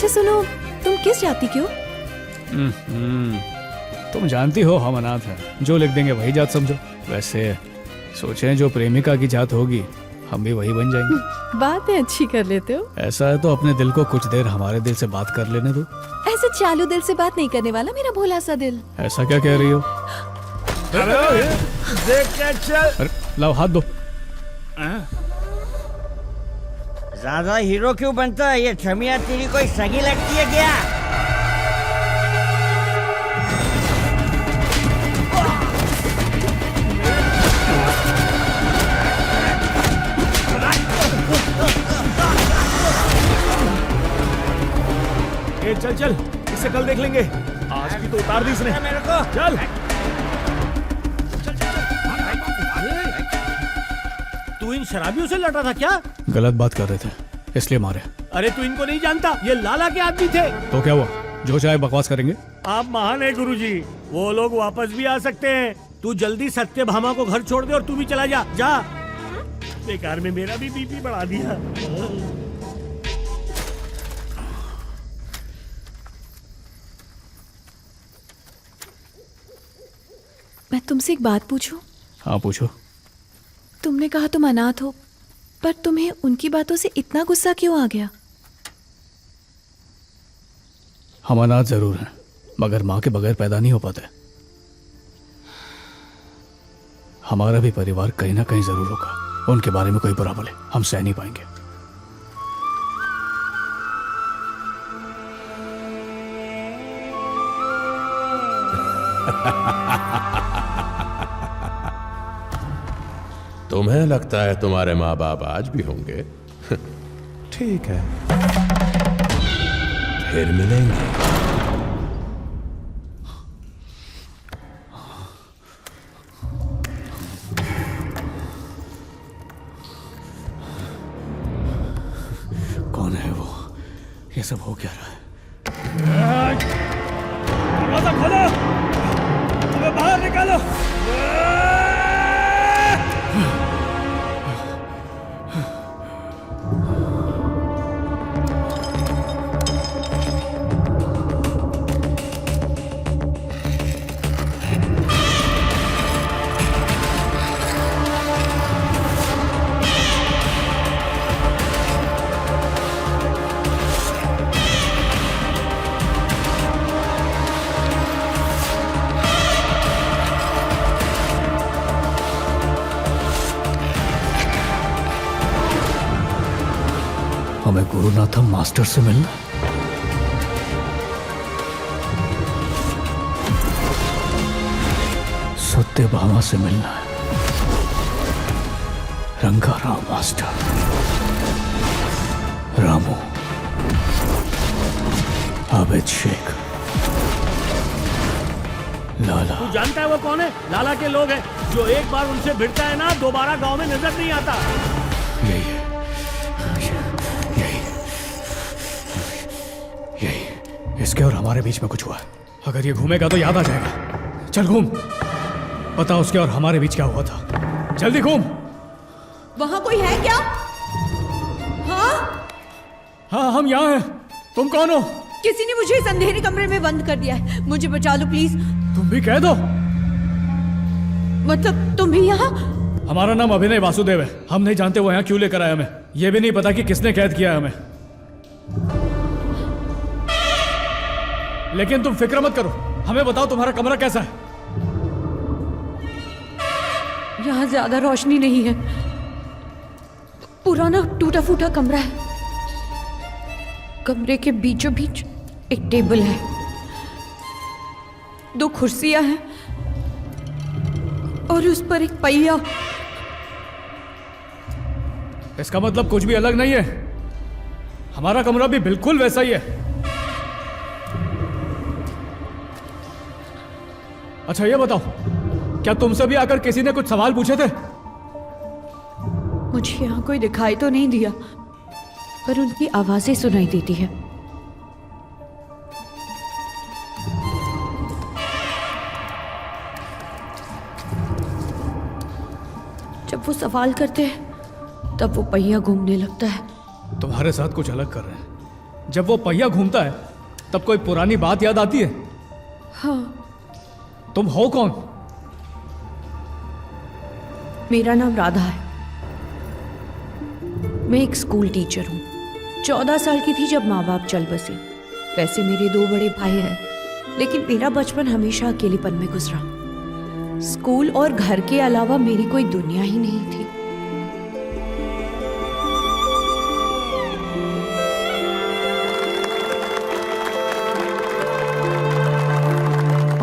अच्छा सुनो, तुम किस जाति के हो? तुम जानती हो हम अनाथ हैं, जो लिख देंगे वही जात समझो। वैसे सोचें जो प्रेमिका की जात होगी हम भी वही बन जाएंगे। बातें अच्छी कर लेते हो। ऐसा है तो अपने दिल को कुछ देर हमारे दिल से बात कर लेने दो। ऐसे चालू दिल से बात नहीं करने वाला मेरा भोला सा दिल। ऐसा क्या कह रही हो? देख के चल। अरे लाओ हाथ दो। ज्यादा हीरो क्यों बनता है? ये छमिया तेरी कोई सगी लगती है क्या? चल चल, इसे कल देख लेंगे। आज की तो उतार दी इसने। मेरे को चल। तू इन शराबियों से लड़ा था क्या? गलत बात कर रहे थे इसलिए मारे। अरे तू इनको नहीं जानता, ये लाला के आदमी थे। तो क्या हुआ, जो चाहे बकवास करेंगे। आप महान है गुरुजी, वो लोग वापस भी आ सकते हैं। तू जल्दी सत्यभामा को घर छोड़ दे और तू भी चला जा। जा, बेकार में मेरा भी बीपी बढ़ा दिया। मैं तुमसे एक बात पूछूं? हाँ पूछो। तुमने कहा तुम अनाथ हो, पर तुम्हें उनकी बातों से इतना गुस्सा क्यों आ गया? हम अनाथ जरूर हैं, मगर माँ के बगैर पैदा नहीं हो पाते। हमारा भी परिवार कहीं ना कहीं जरूर होगा। उनके बारे में कोई बुरा बोले हम सह नहीं पाएंगे। तुम्हें लगता है तुम्हारे माँ बाप आज भी होंगे? ठीक है, फिर मिलेंगे। कौन है वो? ये सब हो क्या रहा है? दरवाजा खोलो, हमें बाहर निकालो। हमें गुरुनाथम मास्टर से मिलना। सत्यभामा से मिलना है। रंगाराव मास्टर, रामू, आबिद शेख, लाला। तू जानता है वो कौन है? लाला के लोग हैं, जो एक बार उनसे भिड़ता है ना, दोबारा गांव में नजर नहीं आता। यही है, यही इसके और हमारे बीच में कुछ हुआ। अगर ये घूमेगा तो याद आ जाएगा। चल घूम, बता उसके और हमारे बीच क्या हुआ था। जल्दी घूम। वहां कोई है क्या? हाँ हाँ हम यहाँ हैं। तुम कौन हो? किसी ने मुझे इस अंधेरे कमरे में बंद कर दिया है। मुझे बचा लो प्लीज। तुम भी कह दो। मतलब तुम भी यहाँ? हमारा नाम अभिनय वासुदेव है। हम नहीं जानते वो यहाँ क्यों लेकर आया हमें। ये भी नहीं पता कि किसने कैद किया है हमें। लेकिन तुम फिक्र मत करो, हमें बताओ तुम्हारा कमरा कैसा है। यहाँ ज्यादा रोशनी नहीं है। पुराना टूटा फूटा कमरा है। कमरे के बीचों बीच एक टेबल है, 2 कुर्सियां हैं और उस पर एक पहिया। इसका मतलब कुछ भी अलग नहीं है। हमारा कमरा भी बिल्कुल वैसा ही है। अच्छा ये बताओ, क्या तुमसे भी आकर किसी ने कुछ सवाल पूछे थे? मुझे यहाँ कोई दिखाई तो नहीं दिया, पर उनकी आवाजें सुनाई देती है। जब वो सवाल करते हैं तब वो पहिया घूमने लगता है। तुम्हारे साथ कुछ अलग कर रहे हैं। जब वो पहिया घूमता है तब कोई पुरानी बात याद आती है? हाँ। तुम हो कौन? मेरा नाम राधा है। मैं एक स्कूल टीचर हूँ। 14 साल की थी जब माँ बाप चल बसे। वैसे मेरे 2 बड़े भाई हैं, लेकिन मेरा बचपन हमेशा अकेलेपन में गुजरा। स्कूल और घर के अलावा मेरी कोई दुनिया ही नहीं थी।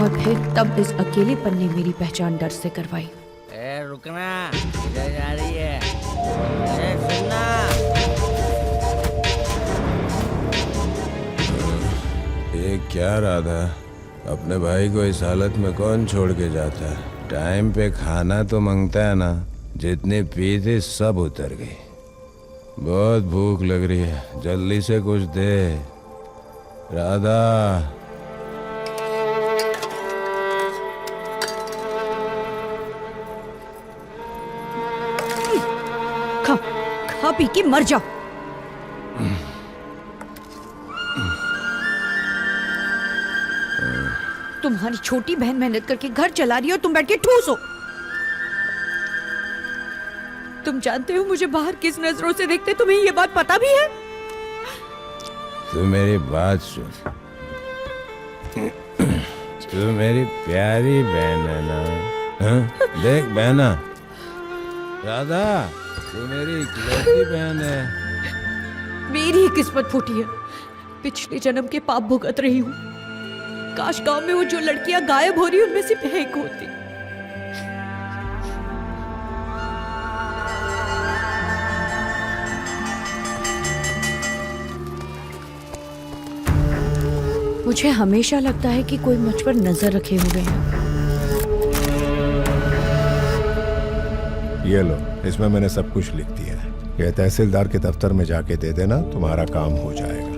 और फिर तब इस अकेलेपन ने मेरी पहचान डर से करवाई। ए रुकना, इधर जा रही है। ए सुनना। ये क्या राधा, अपने भाई को इस हालत में कौन छोड़ के जाता है? टाइम पे खाना तो मांगता है ना। जितनी पी थी सब उतर गई। बहुत भूख लग रही है, जल्दी से कुछ दे राधा। खा खा पी के मर जा। तुम्हारी छोटी बहन मेहनत करके घर चला रही है और तुम बैठ के ठूस हो। तुम जानते हो मुझे बाहर किस नजरों से देखते, तुम्हें ये बात पता भी है? तू मेरी बात सुन। तू मेरी प्यारी बहन है ना? हाँ? देख बहना, राधा तू मेरी इकलौती बहन है। मेरी किस्मत फूटी है। पिछले जन्म के पाप भुगत रही हूँ। काश गांव में वो जो लड़कियां गायब हो रही उनमें से एक होती। मुझे हमेशा लगता है कि कोई मुझ पर नजर रखे हुए है। ये लो, इसमें मैंने सब कुछ लिख दिया है। ये तहसीलदार के दफ्तर में जाके दे देना, तुम्हारा काम हो जाएगा।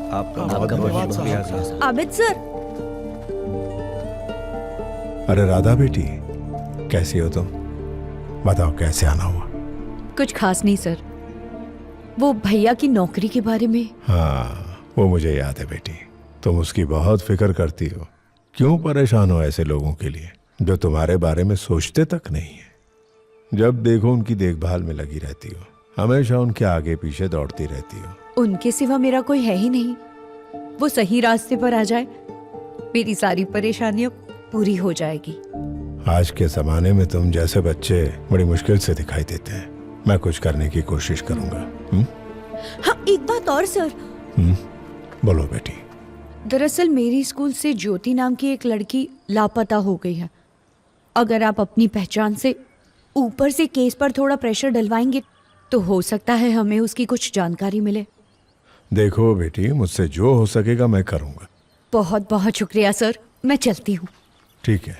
आपका बहुत शुक्रिया सर। आबिद सर। अरे राधा बेटी, कैसी हो तुम? बताओ कैसे आना हुआ? कुछ खास नहीं सर, वो भैया की नौकरी के बारे में। हाँ, वो मुझे याद है बेटी। तुम उसकी बहुत फिक्र करती हो। क्यों परेशान हो ऐसे लोगों के लिए जो तुम्हारे बारे में सोचते तक नहीं है? जब देखो उनकी देखभाल में लगी रहती हो, हमेशा उनके आगे पीछे दौड़ती रहती हो। उनके सिवा मेरा कोई है ही नहीं। वो सही रास्ते पर आ जाए, मेरी सारी परेशानियां पूरी हो जाएगी। आज के जमाने में तुम जैसे बच्चे बड़ी मुश्किल से दिखाई देते हैं। मैं कुछ करने की कोशिश करूंगा। हाँ, एक बात और सर। बोलो बेटी। दरअसल मेरी स्कूल से ज्योति नाम की एक लड़की लापता हो गई है। अगर आप अपनी पहचान से ऊपर से केस पर थोड़ा प्रेशर डलवाएंगे तो हो सकता है हमें उसकी कुछ जानकारी मिले। देखो बेटी, मुझसे जो हो सकेगा मैं करूंगा। बहुत बहुत शुक्रिया सर, मैं चलती हूँ। ठीक है।